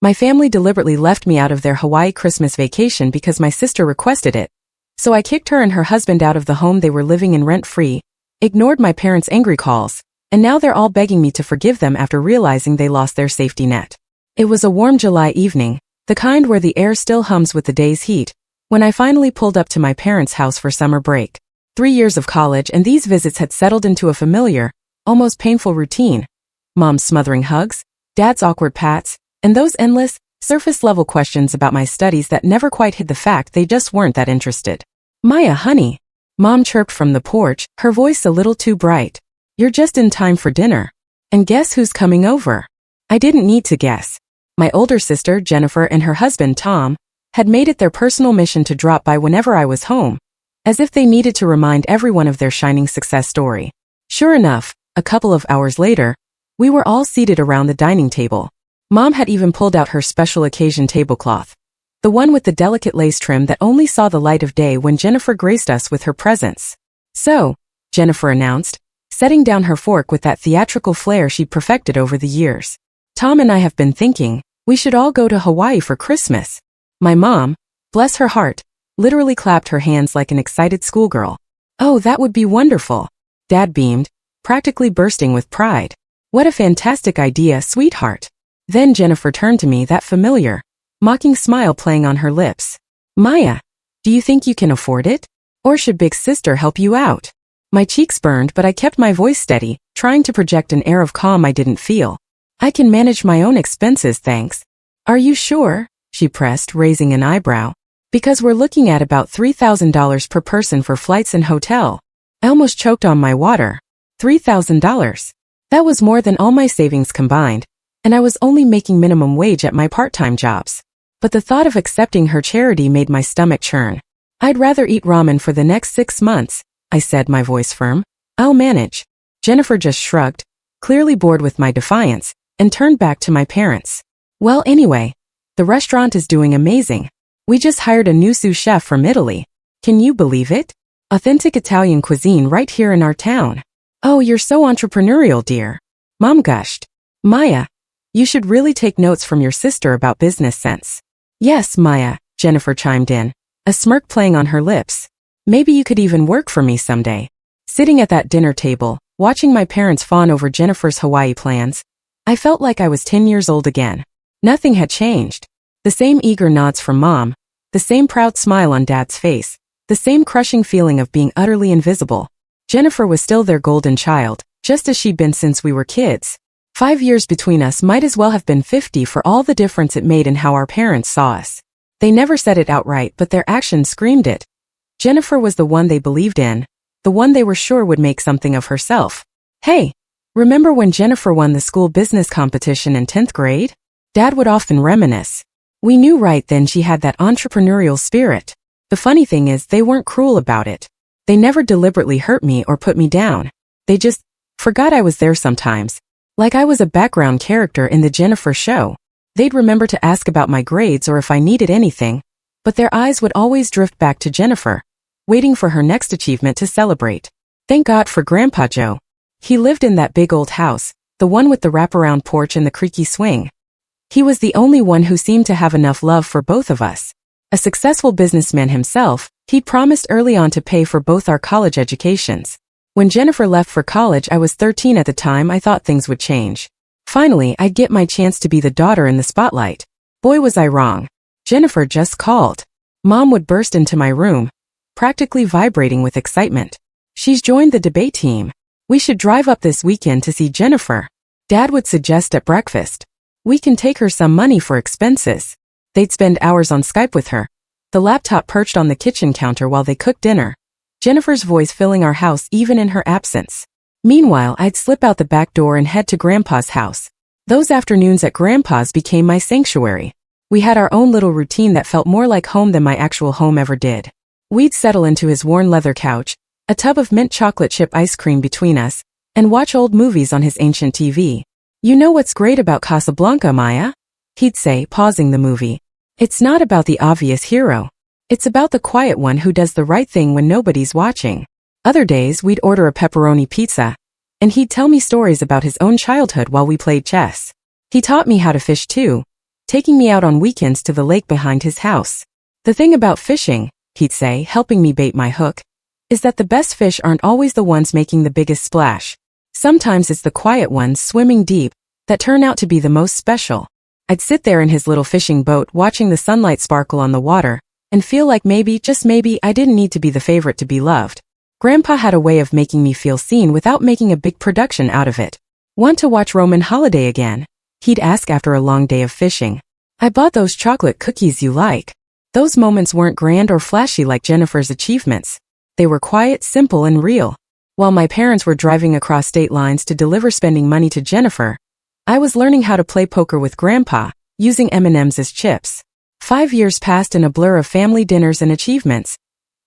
My family deliberately left me out of their Hawaii Christmas vacation because my sister requested it. So I kicked her and her husband out of the home they were living in rent-free, ignored my parents' angry calls, and now they're all begging me to forgive them after realizing they lost their safety net. It was a warm July evening, the kind where the air still hums with the day's heat, when I finally pulled up to my parents' house for summer break. 3 years of college and these visits had settled into a familiar, almost painful routine. Mom's smothering hugs, Dad's awkward pats, and those endless, surface-level questions about my studies that never quite hid the fact they just weren't that interested. "Maya, honey," Mom chirped from the porch, her voice a little too bright. "You're just in time for dinner. And guess who's coming over?" I didn't need to guess. My older sister, Jennifer, and her husband, Tom, had made it their personal mission to drop by whenever I was home, as if they needed to remind everyone of their shining success story. Sure enough, a couple of hours later, we were all seated around the dining table. Mom had even pulled out her special occasion tablecloth, the one with the delicate lace trim that only saw the light of day when Jennifer graced us with her presence. "So," Jennifer announced, setting down her fork with that theatrical flair she'd perfected over the years, "Tom and I have been thinking, we should all go to Hawaii for Christmas." My mom, bless her heart, literally clapped her hands like an excited schoolgirl. "Oh, that would be wonderful." Dad beamed, practically bursting with pride. "What a fantastic idea, sweetheart." Then Jennifer turned to me, that familiar, mocking smile playing on her lips. "Maya, do you think you can afford it? Or should big sister help you out?" My cheeks burned, but I kept my voice steady, trying to project an air of calm I didn't feel. "I can manage my own expenses, thanks." "Are you sure?" she pressed, raising an eyebrow. "Because we're looking at about $3,000 per person for flights and hotel." I almost choked on my water. $3,000. That was more than all my savings combined, and I was only making minimum wage at my part-time jobs. But the thought of accepting her charity made my stomach churn. "I'd rather eat ramen for the next 6 months, I said, my voice firm. "I'll manage." Jennifer just shrugged, clearly bored with my defiance, and turned back to my parents. "Well, anyway, the restaurant is doing amazing. We just hired a new sous chef from Italy. Can you believe it? Authentic Italian cuisine right here in our town." "Oh, you're so entrepreneurial, dear," Mom gushed. "Maya, you should really take notes from your sister about business sense." "Yes, Maya," Jennifer chimed in, a smirk playing on her lips. "Maybe you could even work for me someday." Sitting at that dinner table, watching my parents fawn over Jennifer's Hawaii plans, I felt like I was 10 years old again. Nothing had changed. The same eager nods from Mom, the same proud smile on Dad's face, the same crushing feeling of being utterly invisible. Jennifer was still their golden child, just as she'd been since we were kids. 5 years between us might as well have been 50 for all the difference it made in how our parents saw us. They never said it outright, but their actions screamed it. Jennifer was the one they believed in, the one they were sure would make something of herself. "Hey, remember when Jennifer won the school business competition in 10th grade?" Dad would often reminisce. "We knew right then she had that entrepreneurial spirit." The funny thing is, they weren't cruel about it. They never deliberately hurt me or put me down. They just forgot I was there sometimes, like I was a background character in the Jennifer show. They'd remember to ask about my grades or if I needed anything, but their eyes would always drift back to Jennifer, waiting for her next achievement to celebrate. Thank God for Grandpa Joe. He lived in that big old house, the one with the wraparound porch and the creaky swing. He was the only one who seemed to have enough love for both of us. A successful businessman himself, he'd promised early on to pay for both our college educations. When Jennifer left for college, I was 13 at the time. I thought things would change. Finally, I'd get my chance to be the daughter in the spotlight. Boy, was I wrong. Jennifer just called. Mom would burst into my room, practically vibrating with excitement. "She's joined the debate team. We should drive up this weekend to see Jennifer." Dad would suggest at breakfast. "We can take her some money for expenses." They'd spend hours on Skype with her, the laptop perched on the kitchen counter while they cooked dinner, Jennifer's voice filling our house even in her absence. Meanwhile, I'd slip out the back door and head to Grandpa's house. Those afternoons at Grandpa's became my sanctuary. We had our own little routine that felt more like home than my actual home ever did. We'd settle into his worn leather couch, a tub of mint chocolate chip ice cream between us, and watch old movies on his ancient TV. "You know what's great about Casablanca, Maya?" he'd say, pausing the movie. "It's not about the obvious hero. It's about the quiet one who does the right thing when nobody's watching." Other days, we'd order a pepperoni pizza, and he'd tell me stories about his own childhood while we played chess. He taught me how to fish too, taking me out on weekends to the lake behind his house. The thing about fishing, he'd say, helping me bait my hook, is that the best fish aren't always the ones making the biggest splash. Sometimes it's the quiet ones swimming deep that turn out to be the most special. I'd sit there in his little fishing boat watching the sunlight sparkle on the water and feel like maybe, just maybe, I didn't need to be the favorite to be loved. Grandpa had a way of making me feel seen without making a big production out of it. Want to watch Roman Holiday again? He'd ask after a long day of fishing. I bought those chocolate cookies you like. Those moments weren't grand or flashy like Jennifer's achievements. They were quiet, simple, and real. While my parents were driving across state lines to deliver spending money to Jennifer, I was learning how to play poker with Grandpa, using M&Ms as chips. 5 years passed in a blur of family dinners and achievements.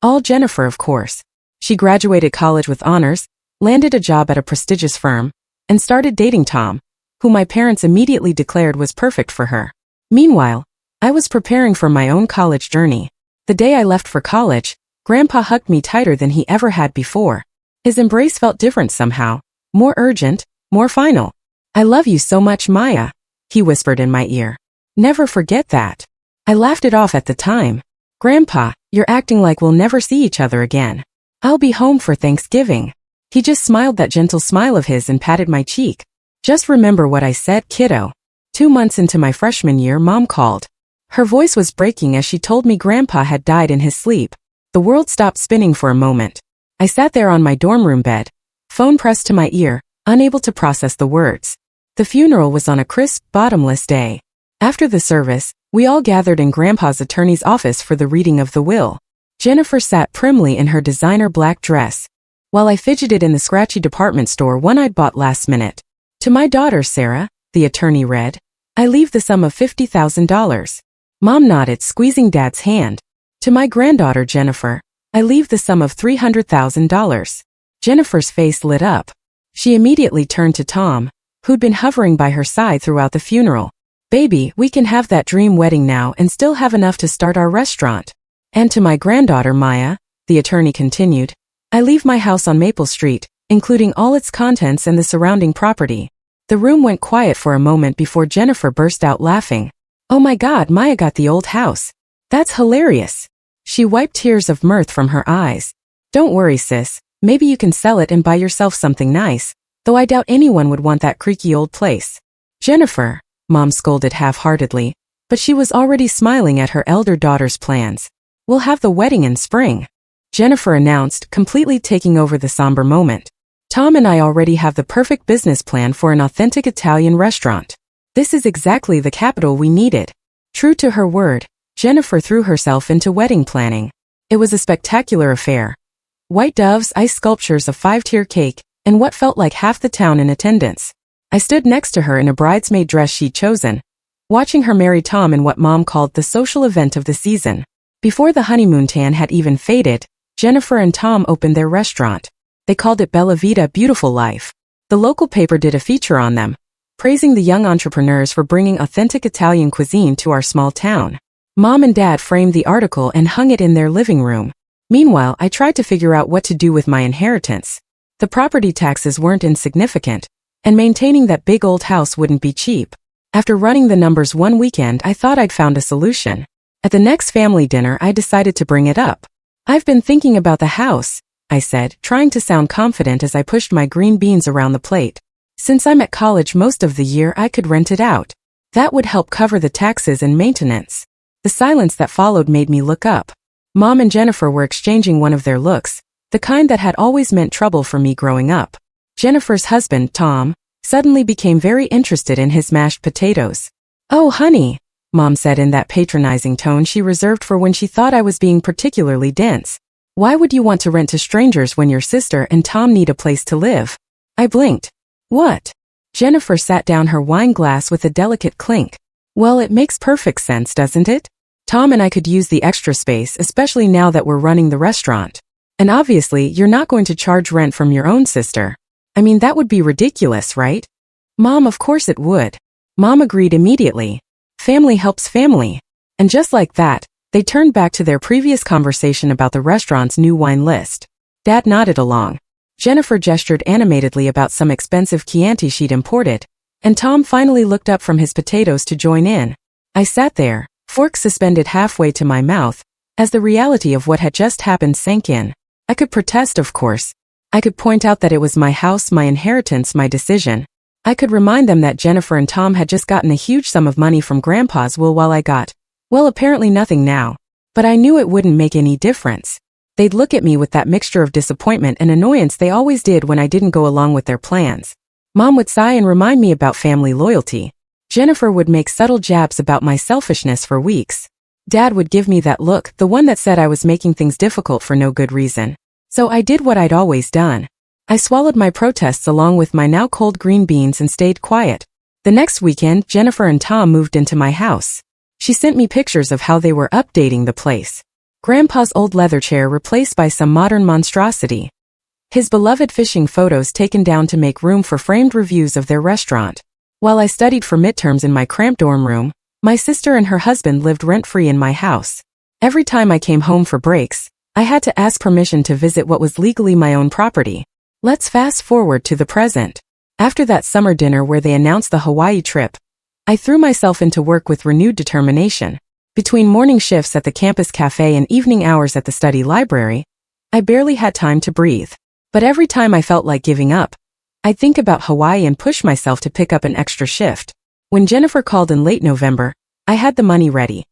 All Jennifer, of course. She graduated college with honors, landed a job at a prestigious firm, and started dating Tom, who my parents immediately declared was perfect for her. Meanwhile, I was preparing for my own college journey. The day I left for college, Grandpa hugged me tighter than he ever had before. His embrace felt different somehow, more urgent, more final. "I love you so much, Maya," he whispered in my ear. "Never forget that." I laughed it off at the time. "Grandpa, you're acting like we'll never see each other again. I'll be home for Thanksgiving." He just smiled that gentle smile of his and patted my cheek. "Just remember what I said, kiddo." 2 months into my freshman year, Mom called. Her voice was breaking as she told me Grandpa had died in his sleep. The world stopped spinning for a moment. I sat there on my dorm room bed, phone pressed to my ear, unable to process the words. The funeral was on a crisp, bottomless day. After the service, we all gathered in Grandpa's attorney's office for the reading of the will. Jennifer sat primly in her designer black dress, while I fidgeted in the scratchy department store one I'd bought last minute. "To my daughter, Sarah," the attorney read, "I leave the sum of $50,000. Mom nodded, squeezing Dad's hand. "To my granddaughter, Jennifer, I leave the sum of $300,000. Jennifer's face lit up. She immediately turned to Tom, who'd been hovering by her side throughout the funeral. "Baby, we can have that dream wedding now and still have enough to start our restaurant." "And to my granddaughter, Maya," the attorney continued, "I leave my house on Maple Street, including all its contents and the surrounding property." The room went quiet for a moment before Jennifer burst out laughing. "Oh my God, Maya got the old house. That's hilarious." She wiped tears of mirth from her eyes. "Don't worry, sis, maybe you can sell it and buy yourself something nice, though I doubt anyone would want that creaky old place." "Jennifer," Mom scolded half-heartedly, but she was already smiling at her elder daughter's plans. "We'll have the wedding in spring," Jennifer announced, completely taking over the somber moment. "Tom and I already have the perfect business plan for an authentic Italian restaurant. This is exactly the capital we needed." True to her word, Jennifer threw herself into wedding planning. It was a spectacular affair. White doves, ice sculptures, a 5-tier cake, and what felt like half the town in attendance. I stood next to her in a bridesmaid dress she'd chosen, watching her marry Tom in what Mom called the social event of the season. Before the honeymoon tan had even faded, Jennifer and Tom opened their restaurant. They called it Bella Vita, Beautiful Life. The local paper did a feature on them, praising the young entrepreneurs for bringing authentic Italian cuisine to our small town. Mom and Dad framed the article and hung it in their living room. Meanwhile, I tried to figure out what to do with my inheritance. The property taxes weren't insignificant, and maintaining that big old house wouldn't be cheap. After running the numbers one weekend, I thought I'd found a solution. At the next family dinner, I decided to bring it up. "I've been thinking about the house," I said, trying to sound confident as I pushed my green beans around the plate. "Since I'm at college most of the year, I could rent it out. That would help cover the taxes and maintenance." The silence that followed made me look up. Mom and Jennifer were exchanging one of their looks, the kind that had always meant trouble for me growing up. Jennifer's husband, Tom, suddenly became very interested in his mashed potatoes. "Oh, honey," Mom said in that patronizing tone she reserved for when she thought I was being particularly dense. "Why would you want to rent to strangers when your sister and Tom need a place to live?" I blinked. "What?" Jennifer sat down her wine glass with a delicate clink. "Well, it makes perfect sense, doesn't it? Tom and I could use the extra space, especially now that we're running the restaurant. And obviously, you're not going to charge rent from your own sister. I mean, that would be ridiculous, right?" "Mom, of course it would." Mom agreed immediately. Family helps family. And just like that, they turned back to their previous conversation about the restaurant's new wine list. Dad nodded along. Jennifer gestured animatedly about some expensive Chianti she'd imported, and Tom finally looked up from his potatoes to join in. I sat there, fork suspended halfway to my mouth, as the reality of what had just happened sank in. I could protest, of course. I could point out that it was my house, my inheritance, my decision. I could remind them that Jennifer and Tom had just gotten a huge sum of money from Grandpa's will while I got, well, apparently nothing now. But I knew it wouldn't make any difference. They'd look at me with that mixture of disappointment and annoyance they always did when I didn't go along with their plans. Mom would sigh and remind me about family loyalty. Jennifer would make subtle jabs about my selfishness for weeks. Dad would give me that look, the one that said I was making things difficult for no good reason. So I did what I'd always done. I swallowed my protests along with my now cold green beans and stayed quiet. The next weekend, Jennifer and Tom moved into my house. She sent me pictures of how they were updating the place. Grandpa's old leather chair replaced by some modern monstrosity. His beloved fishing photos taken down to make room for framed reviews of their restaurant. While I studied for midterms in my cramped dorm room, my sister and her husband lived rent-free in my house. Every time I came home for breaks, I had to ask permission to visit what was legally my own property. Let's fast forward to the present. After that summer dinner where they announced the Hawaii trip, I threw myself into work with renewed determination. Between morning shifts at the campus cafe and evening hours at the study library, I barely had time to breathe. But every time I felt like giving up, I'd think about Hawaii and push myself to pick up an extra shift. When Jennifer called in late November, I had the money ready.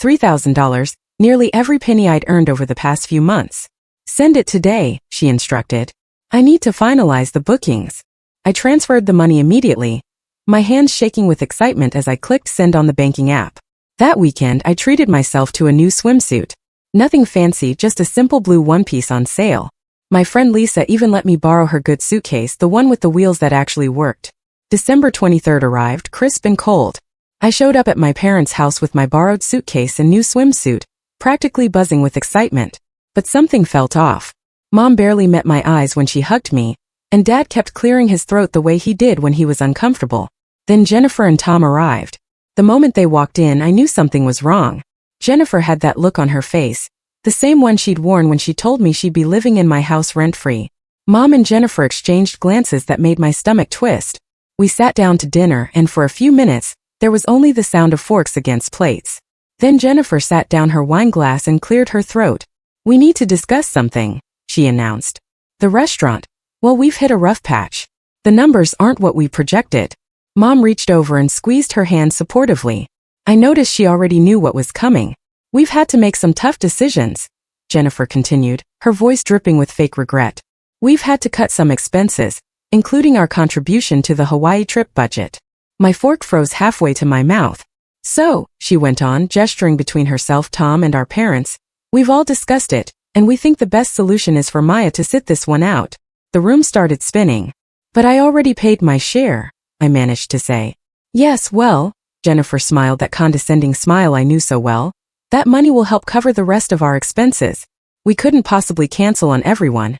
$3,000, nearly every penny I'd earned over the past few months. Send it today, she instructed. I need to finalize the bookings. I transferred the money immediately, my hands shaking with excitement as I clicked send on the banking app. That weekend, I treated myself to a new swimsuit. Nothing fancy, just a simple blue one-piece on sale. My friend Lisa even let me borrow her good suitcase, the one with the wheels that actually worked. December 23rd arrived, crisp and cold. I showed up at my parents' house with my borrowed suitcase and new swimsuit, practically buzzing with excitement. But something felt off. Mom barely met my eyes when she hugged me, and Dad kept clearing his throat the way he did when he was uncomfortable. Then Jennifer and Tom arrived. The moment they walked in, I knew something was wrong. Jennifer had that look on her face, the same one she'd worn when she told me she'd be living in my house rent-free. Mom and Jennifer exchanged glances that made my stomach twist. We sat down to dinner, and for a few minutes, there was only the sound of forks against plates. Then Jennifer sat down her wine glass and cleared her throat. We need to discuss something, she announced. The restaurant. Well, we've hit a rough patch. The numbers aren't what we projected. Mom reached over and squeezed her hand supportively. I noticed she already knew what was coming. We've had to make some tough decisions, Jennifer continued, her voice dripping with fake regret. We've had to cut some expenses, including our contribution to the Hawaii trip budget. My fork froze halfway to my mouth. So, she went on, gesturing between herself, Tom, and our parents, we've all discussed it, and we think the best solution is for Maya to sit this one out. The room started spinning. But I already paid my share, I managed to say. Yes, well, Jennifer smiled, that condescending smile I knew so well. That money will help cover the rest of our expenses. We couldn't possibly cancel on everyone.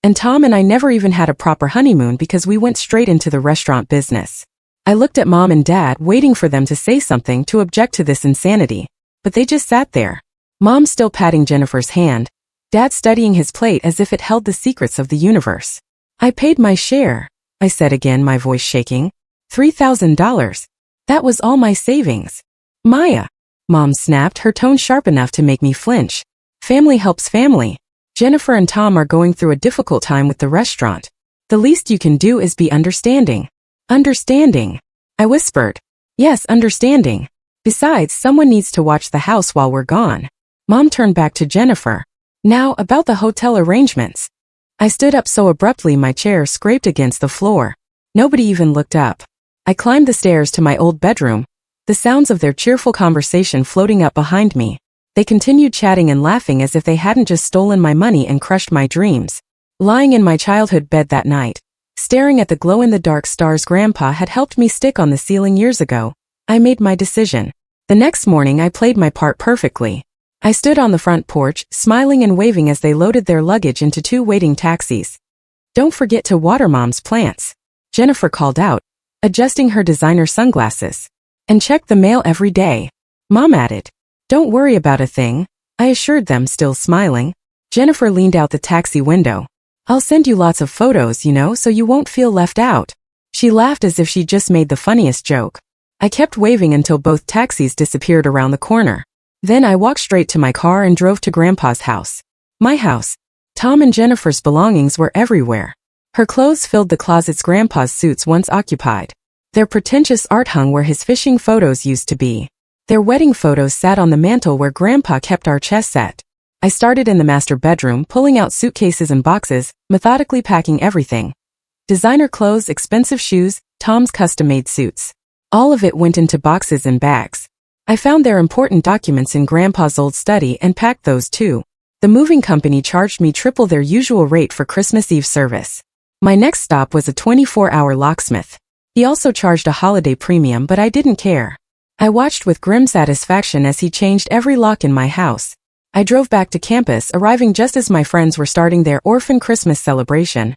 And Tom and I never even had a proper honeymoon because we went straight into the restaurant business. I looked at Mom and Dad, waiting for them to say something to object to this insanity. But they just sat there. Mom still patting Jennifer's hand, Dad studying his plate as if it held the secrets of the universe. I paid my share, I said again, my voice shaking. $3,000. That was all my savings. Maya, Mom snapped, her tone sharp enough to make me flinch. Family helps family. Jennifer and Tom are going through a difficult time with the restaurant. The least you can do is be understanding. Understanding, I whispered. Yes, understanding. Besides, someone needs to watch the house while we're gone. Mom turned back to Jennifer. Now, about the hotel arrangements. I stood up so abruptly my chair scraped against the floor. Nobody even looked up. I climbed the stairs to my old bedroom, the sounds of their cheerful conversation floating up behind me. They continued chatting and laughing as if they hadn't just stolen my money and crushed my dreams. Lying in my childhood bed that night, staring at the glow-in-the-dark stars Grandpa had helped me stick on the ceiling years ago, I made my decision. The next morning I played my part perfectly. I stood on the front porch, smiling and waving as they loaded their luggage into 2 waiting taxis. Don't forget to water Mom's plants, Jennifer called out, adjusting her designer sunglasses. And check the mail every day, Mom added. Don't worry about a thing, I assured them, still smiling. Jennifer leaned out the taxi window. I'll send you lots of photos, so you won't feel left out. She laughed as if she'd just made the funniest joke. I kept waving until both taxis disappeared around the corner. Then I walked straight to my car and drove to Grandpa's house. My house. Tom and Jennifer's belongings were everywhere. Her clothes filled the closets Grandpa's suits once occupied. Their pretentious art hung where his fishing photos used to be. Their wedding photos sat on the mantel where Grandpa kept our chess set. I started in the master bedroom, pulling out suitcases and boxes, methodically packing everything. Designer clothes, expensive shoes, Tom's custom-made suits. All of it went into boxes and bags. I found their important documents in Grandpa's old study and packed those too. The moving company charged me triple their usual rate for Christmas Eve service. My next stop was a 24-hour locksmith. He also charged a holiday premium, but I didn't care. I watched with grim satisfaction as he changed every lock in my house. I drove back to campus, arriving just as my friends were starting their orphan Christmas celebration.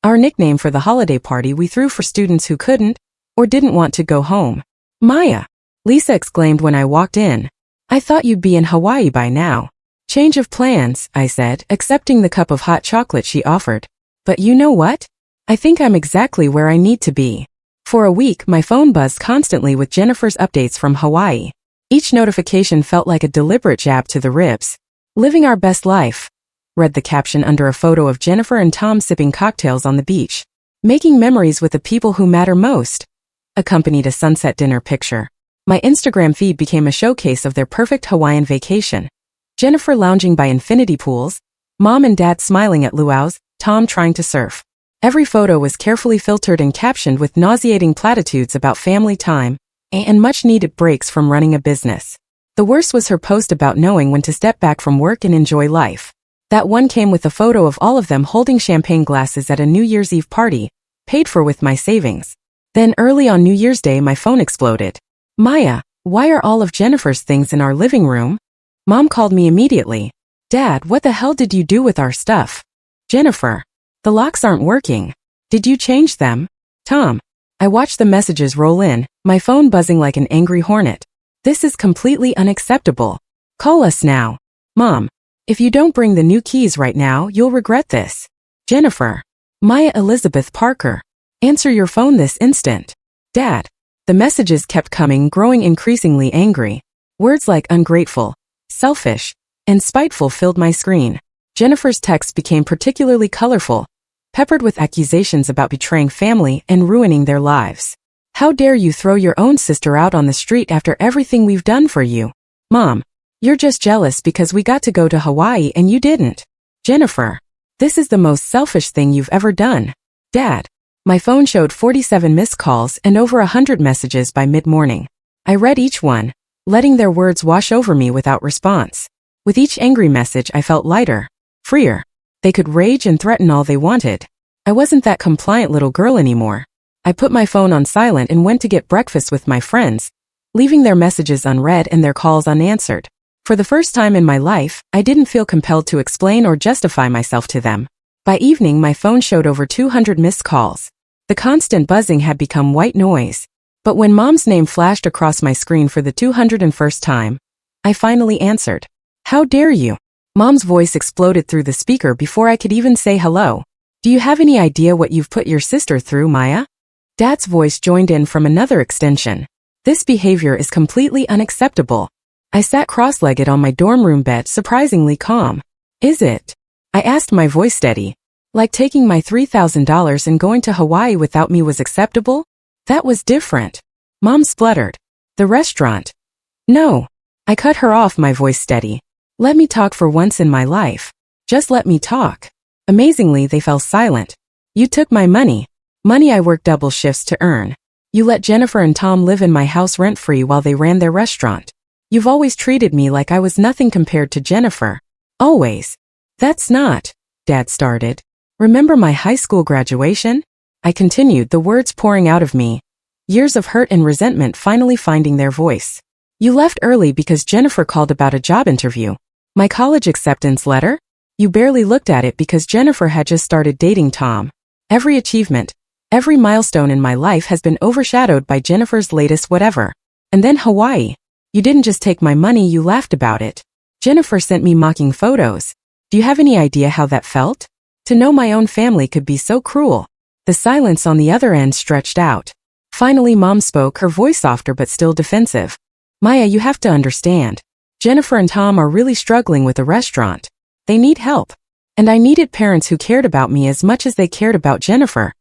Our nickname for the holiday party we threw for students who couldn't or didn't want to go home. Maya! Lisa exclaimed when I walked in. I thought you'd be in Hawaii by now. Change of plans, I said, accepting the cup of hot chocolate she offered. But you know what? I think I'm exactly where I need to be. For a week, my phone buzzed constantly with Jennifer's updates from Hawaii. Each notification felt like a deliberate jab to the ribs. Living our best life, read the caption under a photo of Jennifer and Tom sipping cocktails on the beach. Making memories with the people who matter most, accompanied a sunset dinner picture. My Instagram feed became a showcase of their perfect Hawaiian vacation. Jennifer lounging by infinity pools, Mom and Dad smiling at luau's, Tom trying to surf. Every photo was carefully filtered and captioned with nauseating platitudes about family time and much-needed breaks from running a business. The worst was her post about knowing when to step back from work and enjoy life. That one came with a photo of all of them holding champagne glasses at a New Year's Eve party, paid for with my savings. Then early on New Year's Day my phone exploded. Maya, why are all of Jennifer's things in our living room? Mom called me immediately. Dad, what the hell did you do with our stuff? Jennifer, the locks aren't working. Did you change them? Tom, I watched the messages roll in, my phone buzzing like an angry hornet. This is completely unacceptable. Call us now. Mom, if you don't bring the new keys right now, you'll regret this. Jennifer, Maya Elizabeth Parker, answer your phone this instant. Dad, the messages kept coming, growing increasingly angry. Words like ungrateful, selfish, and spiteful filled my screen. Jennifer's text became particularly colorful, peppered with accusations about betraying family and ruining their lives. How dare you throw your own sister out on the street after everything we've done for you? Mom, you're just jealous because we got to go to Hawaii and you didn't. Jennifer, this is the most selfish thing you've ever done. Dad, my phone showed 47 missed calls and over 100 messages by mid-morning. I read each one, letting their words wash over me without response. With each angry message I felt lighter, freer. They could rage and threaten all they wanted. I wasn't that compliant little girl anymore. I put my phone on silent and went to get breakfast with my friends, leaving their messages unread and their calls unanswered. For the first time in my life, I didn't feel compelled to explain or justify myself to them. By evening my phone showed over 200 missed calls. The constant buzzing had become white noise. But when Mom's name flashed across my screen for the 201st time, I finally answered. How dare you? Mom's voice exploded through the speaker before I could even say hello. Do you have any idea what you've put your sister through, Maya? Dad's voice joined in from another extension. This behavior is completely unacceptable. I sat cross-legged on my dorm room bed, surprisingly calm. Is it? I asked, my voice steady. Like taking my $3,000 and going to Hawaii without me was acceptable? That was different. Mom spluttered. The restaurant. No. I cut her off, my voice steady. Let me talk for once in my life. Just let me talk. Amazingly, they fell silent. You took my money. Money I worked double shifts to earn. You let Jennifer and Tom live in my house rent-free while they ran their restaurant. You've always treated me like I was nothing compared to Jennifer. Always. That's not, Dad started. Remember my high school graduation? I continued, the words pouring out of me. Years of hurt and resentment finally finding their voice. You left early because Jennifer called about a job interview. My college acceptance letter? You barely looked at it because Jennifer had just started dating Tom. Every achievement, every milestone in my life has been overshadowed by Jennifer's latest whatever. And then Hawaii. You didn't just take my money, you laughed about it. Jennifer sent me mocking photos. Do you have any idea how that felt? To know my own family could be so cruel. The silence on the other end stretched out. Finally, Mom spoke, her voice softer but still defensive. Maya, you have to understand. Jennifer and Tom are really struggling with the restaurant. They need help. And I needed parents who cared about me as much as they cared about Jennifer,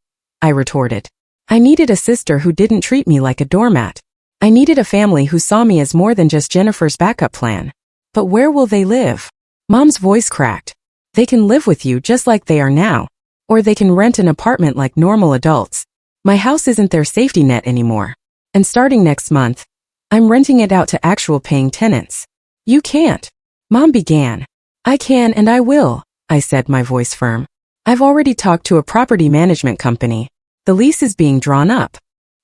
I retorted. I needed a sister who didn't treat me like a doormat. I needed a family who saw me as more than just Jennifer's backup plan. But where will they live? Mom's voice cracked. They can live with you just like they are now. Or they can rent an apartment like normal adults. My house isn't their safety net anymore. And starting next month, I'm renting it out to actual paying tenants. You can't. Mom began. I can and I will, I said, my voice firm. I've already talked to a property management company. The lease is being drawn up.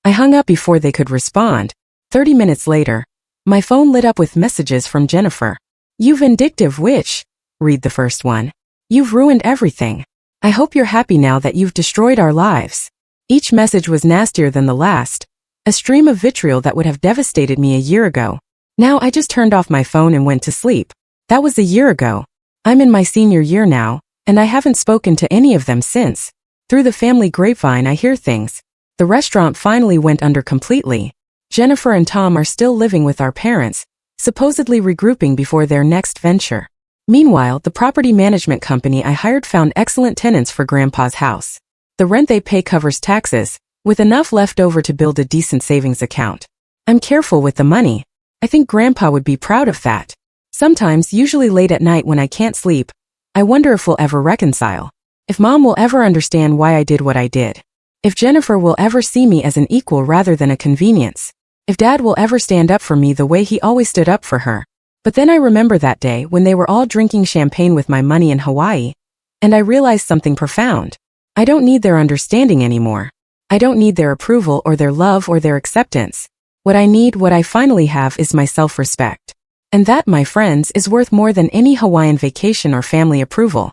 I hung up before they could respond. 30 minutes later, my phone lit up with messages from Jennifer. You vindictive witch. Read the first one. You've ruined everything. I hope you're happy now that you've destroyed our lives. Each message was nastier than the last, a stream of vitriol that would have devastated me a year ago. Now I just turned off my phone and went to sleep. That was a year ago. I'm in my senior year now, and I haven't spoken to any of them since. Through the family grapevine I hear things. The restaurant finally went under completely. Jennifer and Tom are still living with our parents, supposedly regrouping before their next venture. Meanwhile, the property management company I hired found excellent tenants for Grandpa's house. The rent they pay covers taxes, with enough left over to build a decent savings account. I'm careful with the money. I think Grandpa would be proud of that. Sometimes, usually late at night when I can't sleep, I wonder if we'll ever reconcile. If Mom will ever understand why I did what I did. If Jennifer will ever see me as an equal rather than a convenience. If Dad will ever stand up for me the way he always stood up for her. But then I remember that day when they were all drinking champagne with my money in Hawaii, and I realized something profound. I don't need their understanding anymore. I don't need their approval or their love or their acceptance. What I need, what I finally have, is my self-respect. And that, my friends, is worth more than any Hawaiian vacation or family approval.